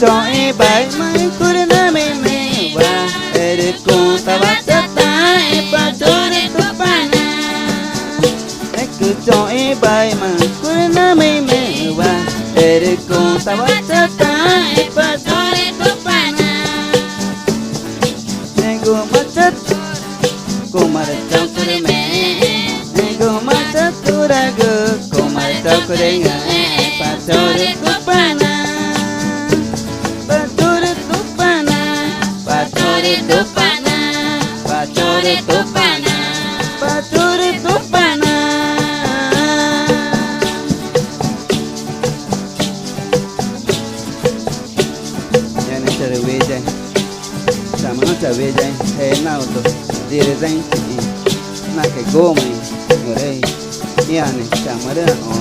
cho e bài mai cura na me me va ere conta batata e patore tupana ecco cho e bài mai cura na me me va ere conta batata e patore tupana tengo matat kumara chakure me tengo matat turago kumara chakure nga patore tupana patore tupana patore tupana patore tupana patore tupana yani tere wejai sama no chawe jai he nào to dire danh na cái gome ngore yani sama ra o